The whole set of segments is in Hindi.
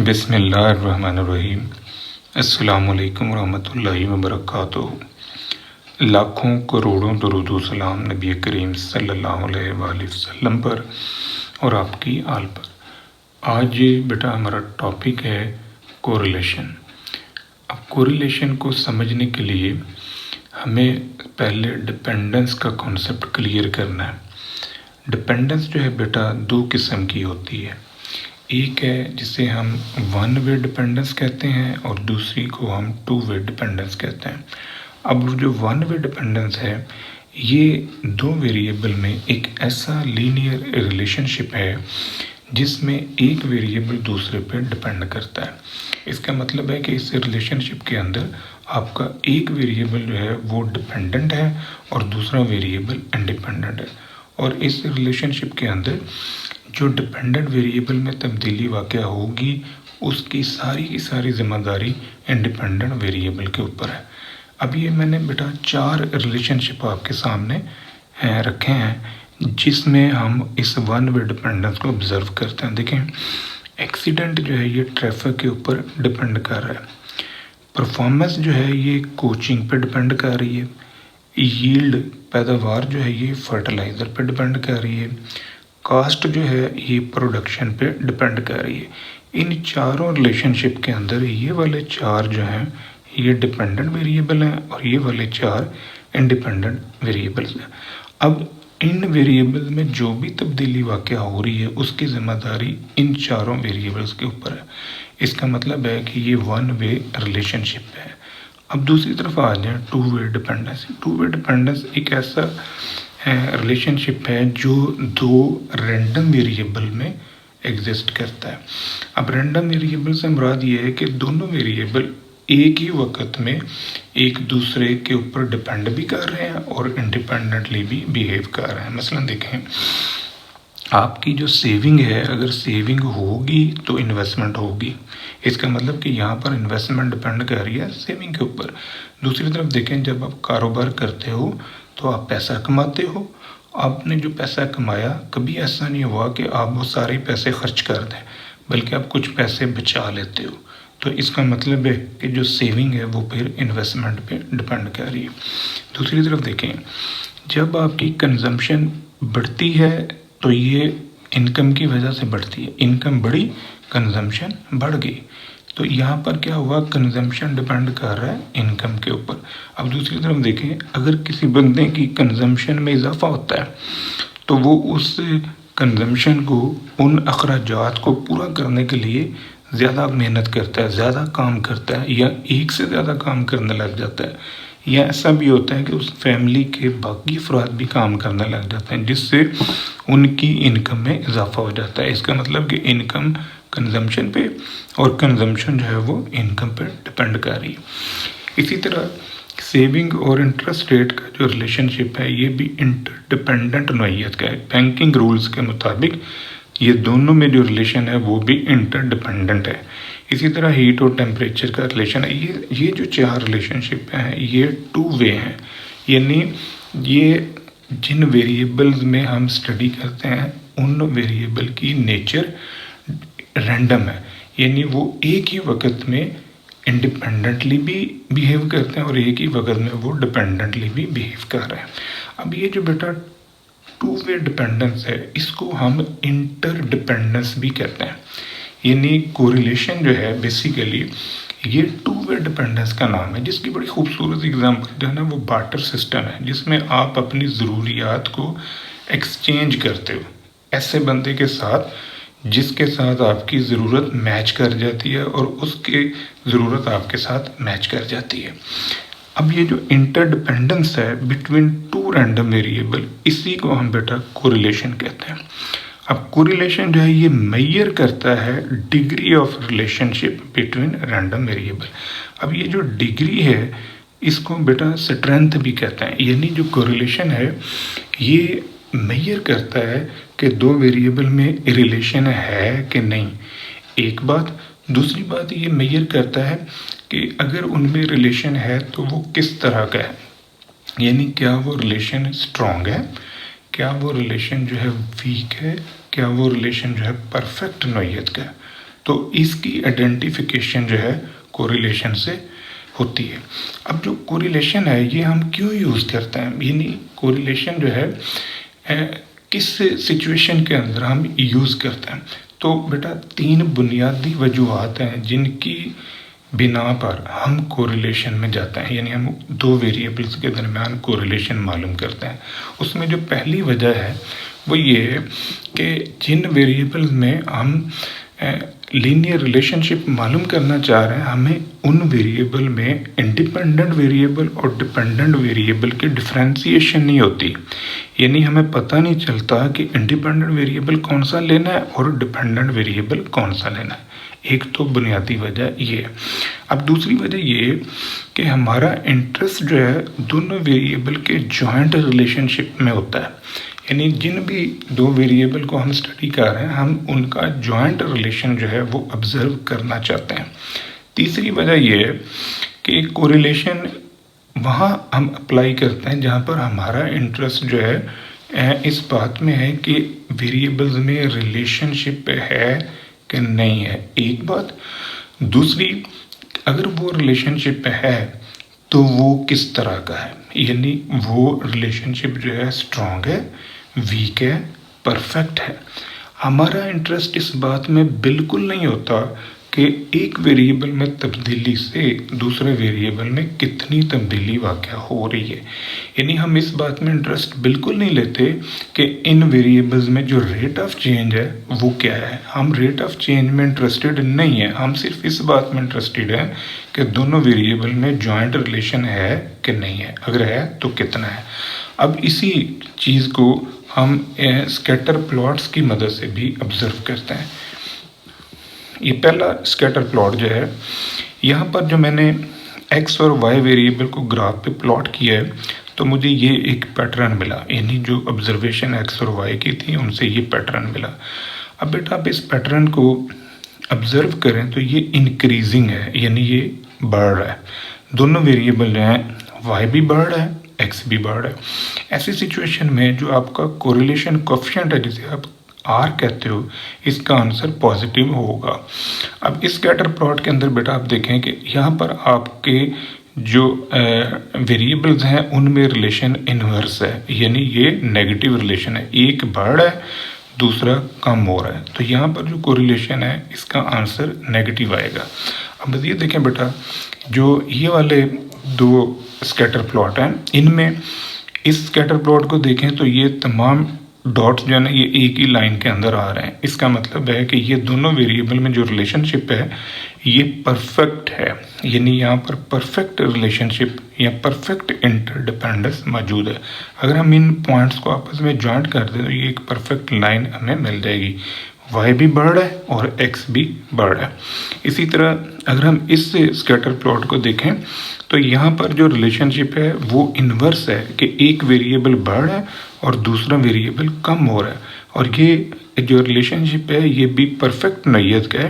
बिस्मिल्लाहिर्रहमानिर्रहीम। अस्सलामुअलैकुम रहमतुल्लाहि व बरकातुहू। लाखों करोड़ों दरूद व सलाम नबी करीम सल्लल्लाहु अलैहि वसल्लम पर और आपकी आल पर। आज बेटा हमारा टॉपिक है कोरिलेशन। अब कोरिलेशन को समझने के लिए हमें पहले डिपेंडेंस का कॉन्सेप्ट क्लियर करना है। डिपेंडेंस जो है बेटा दो किस्म की होती है। एक है जिसे हम वन वे डिपेंडेंस कहते हैं और दूसरी को हम टू वे डिपेंडेंस कहते हैं। अब जो वन वे डिपेंडेंस है ये दो वेरिएबल में एक ऐसा लीनियर रिलेशनशिप है जिसमें एक वेरिएबल दूसरे पे डिपेंड करता है। इसका मतलब है कि इस रिलेशनशिप के अंदर आपका एक वेरिएबल जो है वो डिपेंडेंट है और दूसरा वेरिएबल इंडिपेंडेंट है। और इस रिलेशनशिप के अंदर जो डिपेंडेंट वेरिएबल में तब्दीली वाक़या होगी उसकी सारी की सारी जिम्मेदारी इंडिपेंडेंट वेरिएबल के ऊपर है। अब ये मैंने बेटा चार रिलेशनशिप आपके सामने रखे हैं जिसमें हम इस वन वे डिपेंडेंस को ऑब्जर्व करते हैं। देखें, एक्सीडेंट जो है ये ट्रैफिक के ऊपर डिपेंड कर रहा है। परफॉर्मेंस जो है ये कोचिंग पे डिपेंड कर रही है। यील्ड पैदावार जो है ये फर्टिलाइज़र पे डिपेंड कर रही है। कास्ट जो है ये प्रोडक्शन पे डिपेंड कर रही है। इन चारों रिलेशनशिप के अंदर ये वाले चार जो हैं ये डिपेंडेंट वेरिएबल हैं और ये वाले चार इंडिपेंडेंट वेरिएबल्स हैं। अब इन वेरिएबल में जो भी तब्दीली वाक़या हो रही है उसकी ज़िम्मेदारी इन चारों वेरिएबल्स के ऊपर है। इसका मतलब है कि ये वन वे रिलेशनशिप है। अब दूसरी तरफ आ जाए two way dependence. Two way dependence एक ऐसा रिलेशनशिप है जो दो रैंडम वेरिएबल में एग्जिस्ट करता है। अब रैंडम वेरिएबल से मुराद ये है कि दोनों वेरिएबल एक ही वक्त में एक दूसरे के ऊपर डिपेंड भी कर रहे हैं और इंडिपेंडेंटली भी बिहेव कर रहे हैं। मसलन देखें, आपकी जो सेविंग है अगर सेविंग होगी तो इन्वेस्टमेंट होगी। इसका मतलब कि यहाँ पर इन्वेस्टमेंट डिपेंड कर रही है सेविंग के ऊपर। दूसरी तरफ देखें, जब आप कारोबार करते हो तो आप पैसा कमाते हो। आपने जो पैसा कमाया कभी ऐसा नहीं हुआ कि आप वो सारे पैसे खर्च कर दें, बल्कि आप कुछ पैसे बचा लेते हो। तो इसका मतलब है कि जो सेविंग है वो फिर इन्वेस्टमेंट पे डिपेंड कर रही है। दूसरी तरफ देखें, जब आपकी कंजम्पशन बढ़ती है तो ये इनकम की वजह से बढ़ती है। इनकम बढ़ी, कंजम्पशन बढ़ गई। तो यहाँ पर क्या हुआ, कंजम्पशन डिपेंड कर रहा है इनकम के ऊपर। अब दूसरी तरफ देखें, अगर किसी बंदे की कंजम्पशन में इजाफा होता है तो वो उस कंजम्पशन को, उन अखराजात को पूरा करने के लिए ज़्यादा मेहनत करता है, ज़्यादा काम करता है या एक से ज़्यादा काम करने लग जाता है। या ऐसा भी होता है कि उस फैमिली के बाकी अफराद भी काम करने लग जाते हैं जिससे उनकी इनकम में इजाफा हो जाता है। इसका मतलब कि इनकम कंजम्पशन पे और कंजम्पशन जो है वो इनकम पे डिपेंड कर रही है। इसी तरह सेविंग और इंटरेस्ट रेट का जो रिलेशनशिप है ये भी इंटरडिपेंडेंट नौइयत का है। बैंकिंग रूल्स के मुताबिक ये दोनों में जो रिलेशन है वो भी इंटरडिपेंडेंट है। इसी तरह हीट और टेम्परेचर का रिलेशन है। ये जो चार रिलेशनशिप हैं ये टू वे हैं, यानी ये जिन वेरिएबल्स में हम स्टडी करते हैं उन वेरिएबल की नेचर रैंडम है, यानी वो एक ही वक्त में इंडिपेंडेंटली भी बिहेव करते हैं और एक ही वक्त में वो डिपेंडेंटली भी बिहेव कर रहे हैं। अब ये जो बेटा टू वे डिपेंडेंस है इसको हम इंटरडिपेंडेंस भी कहते हैं। यानी कोरिलेशन जो है बेसिकली ये टू वे डिपेंडेंस का नाम है, जिसकी बड़ी खूबसूरत एग्जांपल जो है ना वो बार्टर सिस्टम है, जिसमें आप अपनी ज़रूरियात को एक्सचेंज करते हो ऐसे बंदे के साथ जिसके साथ आपकी ज़रूरत मैच कर जाती है और उसकी ज़रूरत आपके साथ मैच कर जाती है। अब ये जो इंटरडिपेंडेंस है बिटवीन टू रैंडम वेरिएबल, इसी को हम बेटा कोरिलेशन कहते हैं। अब कोरिलेशन जो है ये मेजर करता है degree of relationship between random variable. अब ये जो डिग्री है इसको बेटा स्ट्रेंथ भी कहते हैं, यानी जो कोरिलेशन है ये मेजर करता है कि दो वेरिएबल में रिलेशन है कि नहीं, एक बात। दूसरी बात ये मेजर करता है कि अगर उनमें रिलेशन है तो वो किस तरह का है, यानी क्या वो रिलेशन स्ट्रॉन्ग है, क्या वो रिलेशन जो है वीक है, क्या वो रिलेशन जो है परफेक्ट नौइयत का है। तो इसकी आइडेंटिफिकेशन जो है कोरिलेशन से होती है। अब जो कोरिलेशन है ये हम क्यों यूज़ करते हैं, यानी कोरिलेशन जो है किस सिचुएशन के अंदर हम यूज़ करते हैं। तो बेटा 3 बुनियादी वजूहात हैं जिनकी बिना पर हम कोरिलेशन में जाते हैं, यानी हम 2 वेरिएबल्स के दरमियान कोरिलेशन मालूम करते हैं। उसमें जो पहली वजह है वो ये है कि जिन वेरिएबल्स में हम लीनियर रिलेशनशिप मालूम करना चाह रहे हैं, हमें उन वेरिएबल में इंडिपेंडेंट वेरिएबल और डिपेंडेंट वेरिएबल की डिफ्रेंशिएशन नहीं होती, यानी हमें पता नहीं चलता कि इंडिपेंडेंट वेरिएबल कौन सा लेना है और डिपेंडेंट वेरिएबल कौन सा लेना है। एक तो बुनियादी वजह ये है। अब दूसरी वजह ये कि हमारा इंटरेस्ट जो है दोनों वेरिएबल के जॉइंट रिलेशनशिप में होता है, यानी जिन भी 2 वेरिएबल को हम स्टडी कर रहे हैं हम उनका जॉइंट रिलेशन जो है वो ऑब्जर्व करना चाहते हैं। तीसरी वजह ये है कि कोरिलेशन वहाँ हम अप्लाई करते हैं जहाँ पर हमारा इंटरेस्ट जो है इस बात में है कि वेरिएबल्स में रिलेशनशिप है कि नहीं है, एक बात। दूसरी, अगर वो रिलेशनशिप है तो वो किस तरह का है, यानी वो रिलेशनशिप जो है स्ट्रॉन्ग है, वीक है, परफेक्ट है। हमारा इंटरेस्ट इस बात में बिल्कुल नहीं होता कि एक वेरिएबल में तब्दीली से दूसरे वेरिएबल में कितनी तब्दीली वाक़या हो रही है, यानी हम इस बात में इंटरेस्ट बिल्कुल नहीं लेते कि इन वेरिएबल्स में जो रेट ऑफ चेंज है वो क्या है। हम रेट ऑफ चेंज में इंटरेस्टेड नहीं है, हम सिर्फ इस बात में इंटरेस्टेड हैं कि दोनों वेरिएबल में जॉइंट रिलेशन है कि नहीं है, अगर है तो कितना है। अब इसी चीज़ को हम स्कैटर प्लॉट्स की मदद से भी ऑब्जर्व करते हैं। ये पहला स्कैटर प्लॉट जो है, यहाँ पर जो मैंने एक्स और वाई वेरिएबल को ग्राफ पे प्लॉट किया है तो मुझे ये एक पैटर्न मिला, यानी जो ऑब्जर्वेशन एक्स और वाई की थी उनसे ये पैटर्न मिला। अब बेटा आप इस पैटर्न को ऑब्जर्व करें तो ये इंक्रीजिंग है, यानी ये बढ़ रहा है। दोनों वेरिएबल जो हैं वाई भी बढ़ रहा है, एक्स भी बढ़ रहा है। ऐसी सिचुएशन में जो आपका कोरिलेशन कोएफिशिएंट है जिसे आप आर कहते हो, इसका आंसर पॉजिटिव होगा। अब इस स्कैटर प्लॉट के अंदर बेटा आप देखें कि यहाँ पर आपके जो वेरिएबल्स हैं उनमें रिलेशन इन्वर्स है, यानी ये नेगेटिव रिलेशन है, एक बढ़ रहा है दूसरा कम हो रहा है, तो यहाँ पर जो कोरिलेशन है इसका आंसर नेगेटिव आएगा। अब ये देखें बेटा, जो ये वाले 2 स्कैटर प्लॉट हैं इनमें इस स्कैटर प्लॉट को देखें तो ये तमाम डॉट्स जो है ना ये एक ही लाइन के अंदर आ रहे हैं। इसका मतलब है कि ये दोनों वेरिएबल में जो रिलेशनशिप है ये परफेक्ट है, यानी यहाँ पर परफेक्ट रिलेशनशिप या परफेक्ट इंटरडिपेंडेंस मौजूद है। अगर हम इन पॉइंट्स को आपस में जॉइंट कर दें तो ये एक परफेक्ट लाइन हमें मिल जाएगी। y भी बढ़ रहा है और x भी बढ़ रहा है। इसी तरह अगर हम इस स्कैटर प्लॉट को देखें तो यहाँ पर जो रिलेशनशिप है वो इन्वर्स है कि एक वेरिएबल बढ़ रहा है और दूसरा वेरिएबल कम हो रहा है, और ये जो रिलेशनशिप है ये भी परफेक्ट नौइयत का है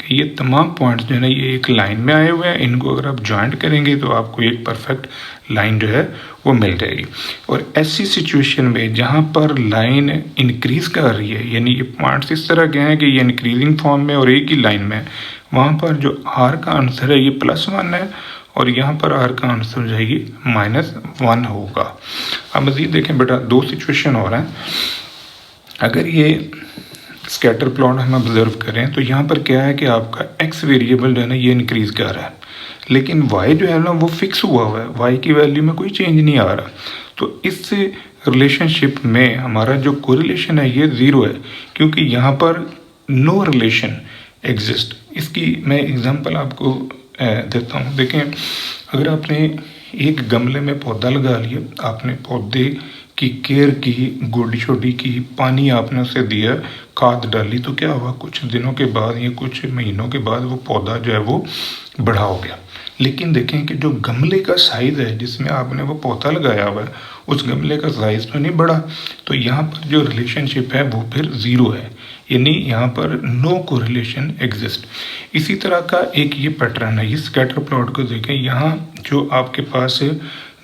कि ये तमाम पॉइंट्स जो है ना ये एक लाइन में आए हुए हैं, इनको अगर आप जॉइंट करेंगे तो आपको एक परफेक्ट लाइन जो है वो मिल जाएगी। और ऐसी सिचुएशन में जहाँ पर लाइन इंक्रीज़ कर रही है, यानी ये पॉइंट्स इस तरह के हैं कि ये इंक्रीजिंग फॉर्म में और एक ही लाइन में, वहाँ पर जो आर का आंसर है ये +1 है और यहाँ पर आर का आंसर जो है ये -1 होगा। अब मज़ीद देखें बेटा, 2 सिचुएशन हो रहा है। अगर ये स्कैटर प्लॉट हम ऑब्जर्व करें तो यहाँ पर क्या है कि आपका एक्स वेरिएबल जो है ना ये इंक्रीज़ कर रहा है, लेकिन वाई जो है ना वो फिक्स हुआ हुआ है, वाई की वैल्यू में कोई चेंज नहीं आ रहा। तो इस रिलेशनशिप में हमारा जो कोरिलेशन है ये 0 है, क्योंकि यहाँ पर नो रिलेशन एग्जिस्ट। इसकी मैं एग्जांपल आपको देता हूँ। देखें, अगर आपने एक गमले में पौधा लगा लिया, आपने पौधे की केयर की, गोडी छोडी की, पानी आपने उसे दिया, खाद डाली, तो क्या हुआ, कुछ दिनों के बाद या कुछ महीनों के बाद वो पौधा जो है वो बड़ा हो गया। लेकिन देखें कि जो गमले का साइज़ है जिसमें आपने वो पौधा लगाया हुआ है उस गमले का साइज़ तो नहीं बढ़ा, तो यहाँ पर जो रिलेशनशिप है वो फिर 0 है, यानी यहाँ पर नो कोरिलेशन एग्जिस्ट। इसी तरह का एक ये पैटर्न है। इस स्कैटर प्लॉट को देखें, यहाँ जो आपके पास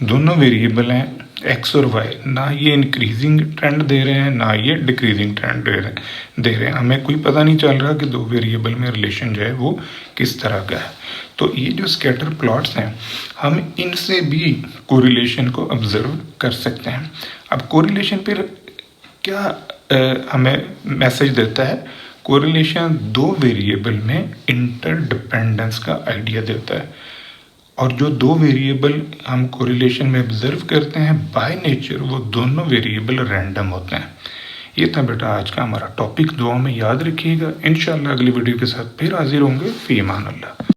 दोनों वेरिएबल हैं एक्स और वाई, ना ये इंक्रीजिंग ट्रेंड दे रहे हैं ना ये डिक्रीजिंग ट्रेंड दे रहे हैं। हमें कोई पता नहीं चल रहा कि दो वेरिएबल में रिलेशन जो है वो किस तरह का है। तो ये जो स्कैटर प्लॉट्स हैं, हम इनसे भी कोरिलेशन को ऑब्जर्व कर सकते हैं। अब कोरिलेशन फिर क्या हमें मैसेज देता है? कोरिलेशन दो वेरिएबल में इंटरडिपेंडेंस का आइडिया देता है, और जो दो वेरिएबल हम कोरिलेशन में ऑब्जर्व करते हैं बाय नेचर वो दोनों वेरिएबल रैंडम होते हैं। ये था बेटा आज का हमारा टॉपिक, दुआ में याद रखिएगा। इंशाल्लाह अगली वीडियो के साथ फिर हाजिर होंगे। फी अमान अल्लाह।